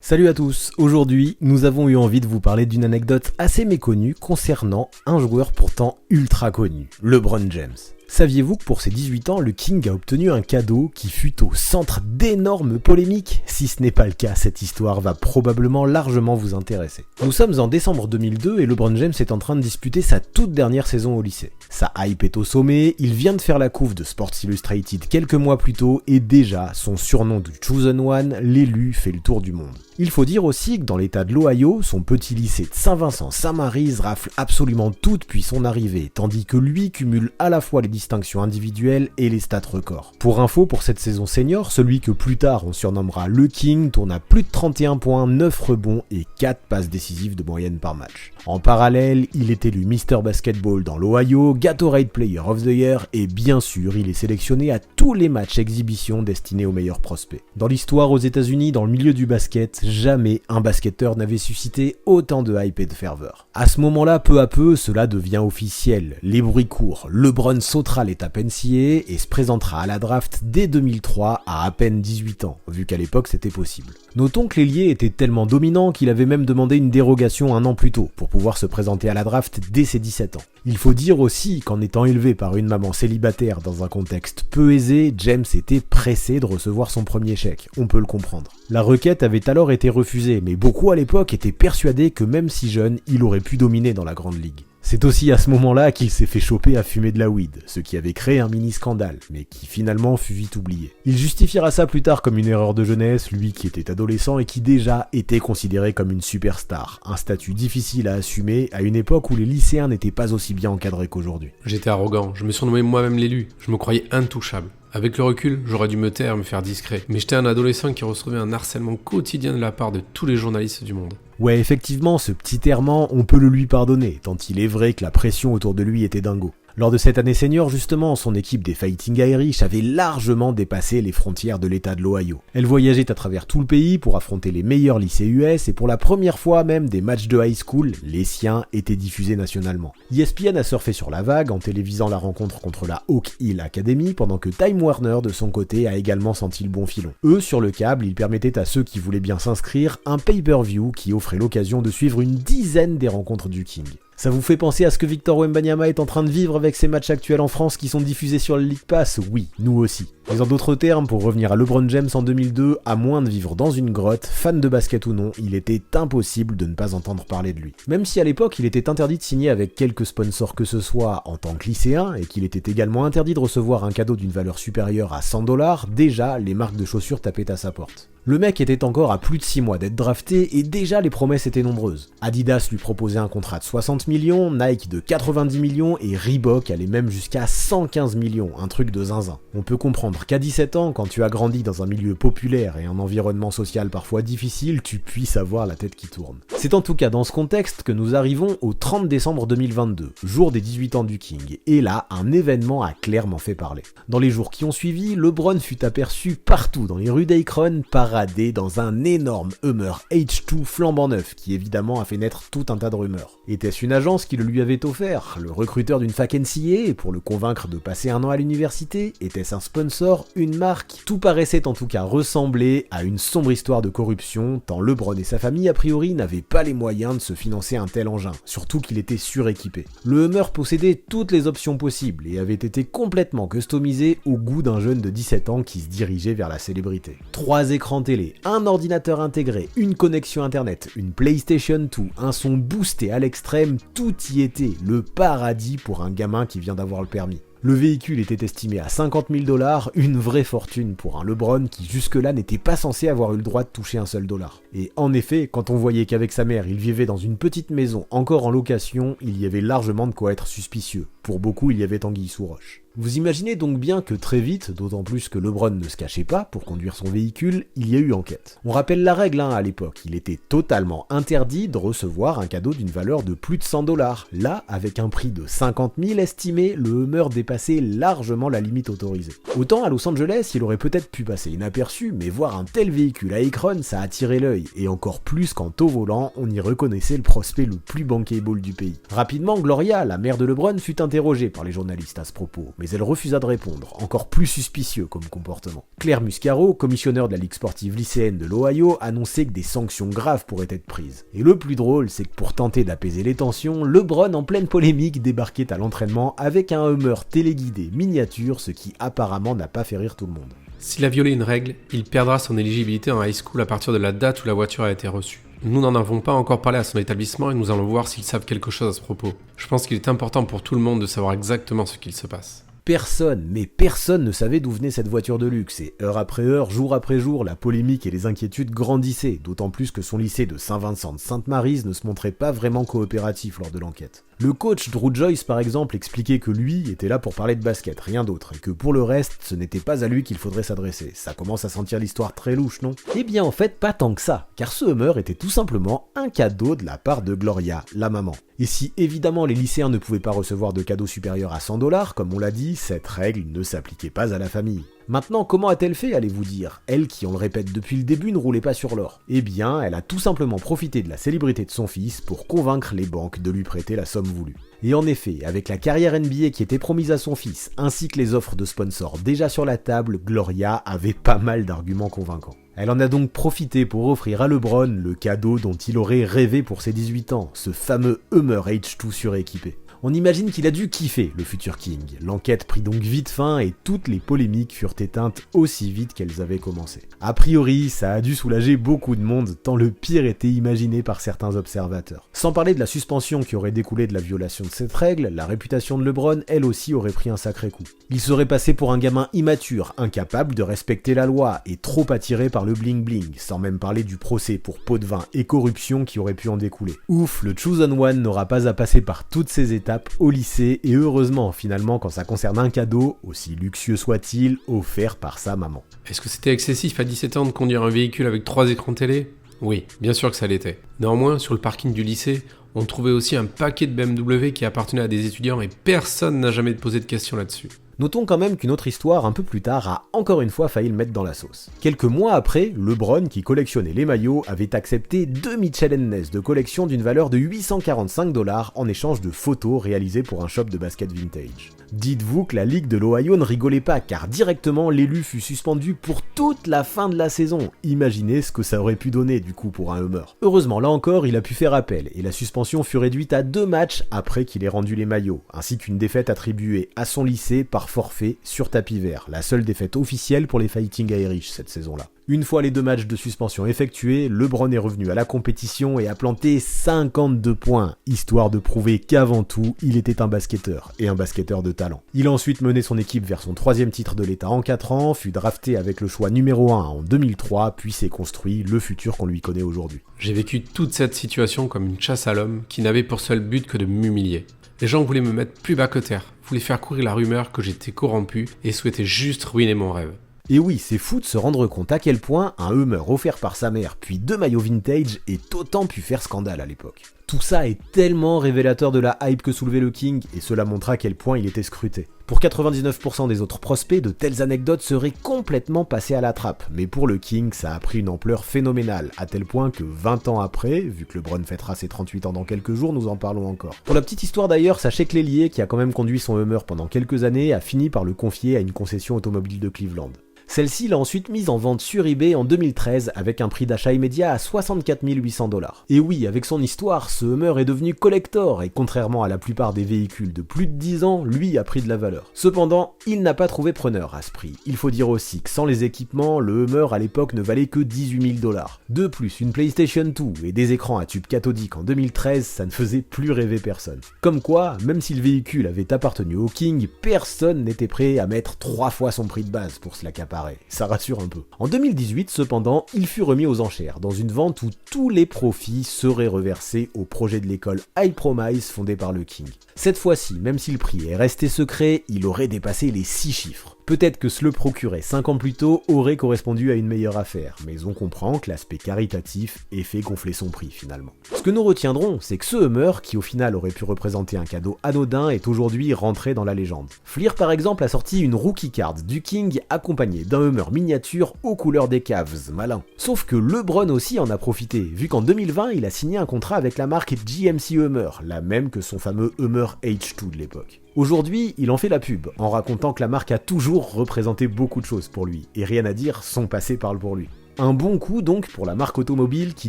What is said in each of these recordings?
Salut à tous, aujourd'hui nous avons eu envie de vous parler d'une anecdote assez méconnue concernant un joueur pourtant ultra connu, LeBron James. Saviez-vous que pour ses 18 ans, le King a obtenu un cadeau qui fut au centre d'énormes polémiques? Si ce n'est pas le cas, cette histoire va probablement largement vous intéresser. Nous sommes en décembre 2002 et LeBron James est en train de disputer sa toute dernière saison au lycée. Sa hype est au sommet, il vient de faire la couve de Sports Illustrated quelques mois plus tôt et déjà son surnom du Chosen One, l'élu, fait le tour du monde. Il faut dire aussi que dans l'état de l'Ohio, son petit lycée de Saint-Vincent-Saint-Maryse rafle absolument tout depuis son arrivée, tandis que lui cumule à la fois les distinctions individuelles et les stats records. Pour info, pour cette saison senior, celui que plus tard on surnommera le King tourne à plus de 31 points, 9 rebonds et 4 passes décisives de moyenne par match. En parallèle, il est élu Mr Basketball dans l'Ohio, Gatorade Player of the Year et bien sûr, il est sélectionné à tous les matchs exhibition destinés aux meilleurs prospects. Dans l'histoire aux États-Unis, dans le milieu du basket, jamais un basketteur n'avait suscité autant de hype et de ferveur. À ce moment-là, peu à peu, cela devient officiel. Les bruits courent, LeBron sautera l'étape NCAA et se présentera à la draft dès 2003 à peine 18 ans, vu qu'à l'époque c'était possible. Notons que l'ailier était tellement dominant qu'il avait même demandé une dérogation un an plus tôt pour pouvoir se présenter à la draft dès ses 17 ans. Il faut dire aussi qu'en étant élevé par une maman célibataire dans un contexte peu aisé, James était pressé de recevoir son premier chèque, on peut le comprendre. La requête avait alors été refusée, mais beaucoup à l'époque étaient persuadés que même si jeune, il aurait pu dominer dans la grande ligue. C'est aussi à ce moment-là qu'il s'est fait choper à fumer de la weed, ce qui avait créé un mini-scandale, mais qui finalement fut vite oublié. Il justifiera ça plus tard comme une erreur de jeunesse, lui qui était adolescent et qui déjà était considéré comme une superstar, un statut difficile à assumer à une époque où les lycéens n'étaient pas aussi bien encadrés qu'aujourd'hui. J'étais arrogant, je me surnommais moi-même l'élu, je me croyais intouchable. Avec le recul, j'aurais dû me taire et me faire discret, mais j'étais un adolescent qui recevait un harcèlement quotidien de la part de tous les journalistes du monde. Ouais, effectivement, ce petit errement, on peut le lui pardonner, tant il est vrai que la pression autour de lui était dingo. Lors de cette année senior, justement, son équipe des Fighting Irish avait largement dépassé les frontières de l'état de l'Ohio. Elle voyageait à travers tout le pays pour affronter les meilleurs lycées US et pour la première fois même des matchs de high school, les siens, étaient diffusés nationalement. ESPN a surfé sur la vague en télévisant la rencontre contre la Oak Hill Academy pendant que Time Warner de son côté a également senti le bon filon. Eux, sur le câble, ils permettaient à ceux qui voulaient bien s'inscrire un pay-per-view qui offrait l'occasion de suivre une dizaine des rencontres du King. Ça vous fait penser à ce que Victor Wembanyama est en train de vivre avec ses matchs actuels en France qui sont diffusés sur le League Pass? Oui, nous aussi. Mais en d'autres termes, pour revenir à LeBron James en 2002, à moins de vivre dans une grotte, fan de basket ou non, il était impossible de ne pas entendre parler de lui. Même si à l'époque il était interdit de signer avec quelque sponsor que ce soit en tant que lycéen et qu'il était également interdit de recevoir un cadeau d'une valeur supérieure à 100$, déjà les marques de chaussures tapaient à sa porte. Le mec était encore à plus de 6 mois d'être drafté et déjà les promesses étaient nombreuses. Adidas lui proposait un contrat de 60 millions, Nike de 90 millions et Reebok allait même jusqu'à 115 millions, un truc de zinzin. On peut comprendre qu'à 17 ans, quand tu as grandi dans un milieu populaire et un environnement social parfois difficile, tu puisses avoir la tête qui tourne. C'est en tout cas dans ce contexte que nous arrivons au 30 décembre 2022, jour des 18 ans du King, et là, un événement a clairement fait parler. Dans les jours qui ont suivi, LeBron fut aperçu partout dans les rues d'Akron, paradé dans un énorme Hummer H2 flambant neuf qui évidemment a fait naître tout un tas de rumeurs. Était-ce une agence qui le lui avait offert? Le recruteur d'une fac NCAA pour le convaincre de passer un an à l'université? Était-ce un sponsor? Une marque? Tout paraissait en tout cas ressembler à une sombre histoire de corruption, tant LeBron et sa famille a priori n'avaient pas les moyens de se financer un tel engin, surtout qu'il était suréquipé. Le Hummer possédait toutes les options possibles et avait été complètement customisé au goût d'un jeune de 17 ans qui se dirigeait vers la célébrité. 3 écrans télé, un ordinateur intégré, une connexion internet, une PlayStation 2, un son boosté à l'extrême, tout y était, le paradis pour un gamin qui vient d'avoir le permis. Le véhicule était estimé à 50 000$, une vraie fortune pour un LeBron qui jusque-là n'était pas censé avoir eu le droit de toucher un seul dollar. Et en effet, quand on voyait qu'avec sa mère il vivait dans une petite maison encore en location, il y avait largement de quoi être suspicieux. Pour beaucoup, il y avait anguille sous roche. Vous imaginez donc bien que très vite, d'autant plus que LeBron ne se cachait pas pour conduire son véhicule, il y a eu enquête. On rappelle la règle à l'époque, il était totalement interdit de recevoir un cadeau d'une valeur de plus de 100$. Là, avec un prix de 50 000 estimé, le Hummer dépassait largement la limite autorisée. Autant à Los Angeles, il aurait peut-être pu passer inaperçu, mais voir un tel véhicule à Akron, ça attirait l'œil, et encore plus qu'en au volant, on y reconnaissait le prospect le plus bankable du pays. Rapidement, Gloria, la mère de LeBron, fut interrogée par les journalistes à ce propos. mais elle refusa de répondre, encore plus suspicieux comme comportement. Claire Muscaro, commissionneur de la Ligue sportive lycéenne de l'Ohio, annonçait que des sanctions graves pourraient être prises. Et le plus drôle, c'est que pour tenter d'apaiser les tensions, LeBron, en pleine polémique, débarquait à l'entraînement avec un Hummer téléguidé miniature, ce qui apparemment n'a pas fait rire tout le monde. S'il a violé une règle, il perdra son éligibilité en high school à partir de la date où la voiture a été reçue. Nous n'en avons pas encore parlé à son établissement et nous allons voir s'ils savent quelque chose à ce propos. Je pense qu'il est important pour tout le monde de savoir exactement ce qu'il se passe. Personne ne savait d'où venait cette voiture de luxe, et heure après heure, jour après jour, la polémique et les inquiétudes grandissaient, d'autant plus que son lycée de Saint-Vincent de Sainte-Maryse ne se montrait pas vraiment coopératif lors de l'enquête. Le coach Drew Joyce par exemple expliquait que lui était là pour parler de basket, rien d'autre, et que pour le reste, ce n'était pas à lui qu'il faudrait s'adresser. Ça commence à sentir l'histoire très louche, non ? Eh bien en fait, pas tant que ça, car ce Hummer était tout simplement un cadeau de la part de Gloria, la maman. Et si évidemment les lycéens ne pouvaient pas recevoir de cadeaux supérieurs à 100$, comme on l'a dit, cette règle ne s'appliquait pas à la famille. Maintenant, comment a-t-elle fait, allez-vous dire ? Elle qui, on le répète depuis le début, ne roulait pas sur l'or. Eh bien, elle a tout simplement profité de la célébrité de son fils pour convaincre les banques de lui prêter la somme voulue. Et en effet, avec la carrière NBA qui était promise à son fils, ainsi que les offres de sponsors déjà sur la table, Gloria avait pas mal d'arguments convaincants. Elle en a donc profité pour offrir à LeBron le cadeau dont il aurait rêvé pour ses 18 ans, ce fameux Hummer H2 suréquipé. On imagine qu'il a dû kiffer le futur King. L'enquête prit donc vite fin et toutes les polémiques furent éteintes aussi vite qu'elles avaient commencé. A priori, ça a dû soulager beaucoup de monde tant le pire était imaginé par certains observateurs. Sans parler de la suspension qui aurait découlé de la violation de cette règle, la réputation de LeBron, elle aussi, aurait pris un sacré coup. Il serait passé pour un gamin immature, incapable de respecter la loi et trop attiré par le bling-bling, sans même parler du procès pour pot de vin et corruption qui aurait pu en découler. Ouf, le Chosen One n'aura pas à passer par toutes ces étapes au lycée et heureusement finalement quand ça concerne un cadeau, aussi luxueux soit-il, offert par sa maman. Est-ce que c'était excessif à 17 ans de conduire un véhicule avec 3 écrans télé ? Oui, bien sûr que ça l'était. Néanmoins, sur le parking du lycée, on trouvait aussi un paquet de BMW qui appartenaient à des étudiants et personne n'a jamais posé de questions là-dessus. Notons quand même qu'une autre histoire un peu plus tard a encore une fois failli le mettre dans la sauce. Quelques mois après, LeBron, qui collectionnait les maillots, avait accepté 2 Mitchell & Ness de collection d'une valeur de 845$ en échange de photos réalisées pour un shop de basket vintage. Dites-vous que la Ligue de l'Ohio ne rigolait pas car directement l'élu fut suspendu pour toute la fin de la saison. Imaginez ce que ça aurait pu donner du coup pour un Hummer. Heureusement là encore il a pu faire appel et la suspension fut réduite à 2 matchs après qu'il ait rendu les maillots, ainsi qu'une défaite attribuée à son lycée par forfait sur tapis vert, la seule défaite officielle pour les Fighting Irish cette saison-là. Une fois les 2 matchs de suspension effectués, LeBron est revenu à la compétition et a planté 52 points, histoire de prouver qu'avant tout, il était un basketteur, et un basketteur de talent. Il a ensuite mené son équipe vers son 3e titre de l'État en 4 ans, fut drafté avec le choix numéro 1 en 2003, puis s'est construit le futur qu'on lui connaît aujourd'hui. J'ai vécu toute cette situation comme une chasse à l'homme qui n'avait pour seul but que de m'humilier. Les gens voulaient me mettre plus bas que terre, voulaient faire courir la rumeur que j'étais corrompu et souhaitaient juste ruiner mon rêve. Et oui, c'est fou de se rendre compte à quel point un Hummer offert par sa mère puis 2 maillots vintage ait autant pu faire scandale à l'époque. Tout ça est tellement révélateur de la hype que soulevait le King et cela montre à quel point il était scruté. Pour 99% des autres prospects, de telles anecdotes seraient complètement passées à la trappe, mais pour le King, ça a pris une ampleur phénoménale, à tel point que 20 ans après, vu que LeBron fêtera ses 38 ans dans quelques jours, nous en parlons encore. Pour la petite histoire d'ailleurs, sachez que l'ailier, qui a quand même conduit son Hummer pendant quelques années, a fini par le confier à une concession automobile de Cleveland. Celle-ci l'a ensuite mise en vente sur eBay en 2013 avec un prix d'achat immédiat à 64 800$. Et oui, avec son histoire, ce Hummer est devenu collector et contrairement à la plupart des véhicules de plus de 10 ans, lui a pris de la valeur. Cependant, il n'a pas trouvé preneur à ce prix. Il faut dire aussi que sans les équipements, le Hummer à l'époque ne valait que 18 000$. De plus, une PlayStation 2 et des écrans à tube cathodique en 2013, ça ne faisait plus rêver personne. Comme quoi, même si le véhicule avait appartenu au King, personne n'était prêt à mettre 3 fois son prix de base pour se l'accaparer. Ça rassure un peu. En 2018, cependant, il fut remis aux enchères, dans une vente où tous les profits seraient reversés au projet de l'école High Promise fondée par le King. Cette fois-ci, même si le prix est resté secret, il aurait dépassé les 6 chiffres. Peut-être que se le procurer 5 ans plus tôt aurait correspondu à une meilleure affaire, mais on comprend que l'aspect caritatif ait fait gonfler son prix finalement. Ce que nous retiendrons, c'est que ce Hummer, qui au final aurait pu représenter un cadeau anodin, est aujourd'hui rentré dans la légende. Fleer par exemple a sorti une rookie card du King accompagnée d'un Hummer miniature aux couleurs des Cavs, malin. Sauf que LeBron aussi en a profité, vu qu'en 2020 il a signé un contrat avec la marque GMC Hummer, la même que son fameux Hummer H2 de l'époque. Aujourd'hui, il en fait la pub, en racontant que la marque a toujours représenté beaucoup de choses pour lui, et rien à dire, son passé parle pour lui. Un bon coup donc pour la marque automobile qui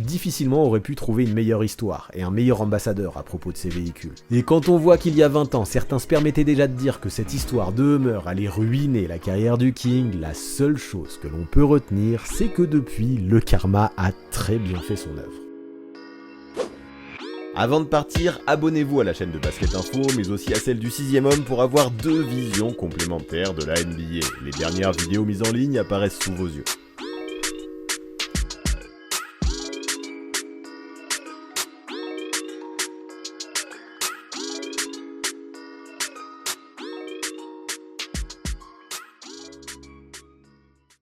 difficilement aurait pu trouver une meilleure histoire et un meilleur ambassadeur à propos de ses véhicules. Et quand on voit qu'il y a 20 ans, certains se permettaient déjà de dire que cette histoire de Hummer allait ruiner la carrière du King, la seule chose que l'on peut retenir, c'est que depuis, le karma a très bien fait son œuvre. Avant de partir, abonnez-vous à la chaîne de Basket Info, mais aussi à celle du 6ème homme pour avoir 2 visions complémentaires de la NBA. Les dernières vidéos mises en ligne apparaissent sous vos yeux.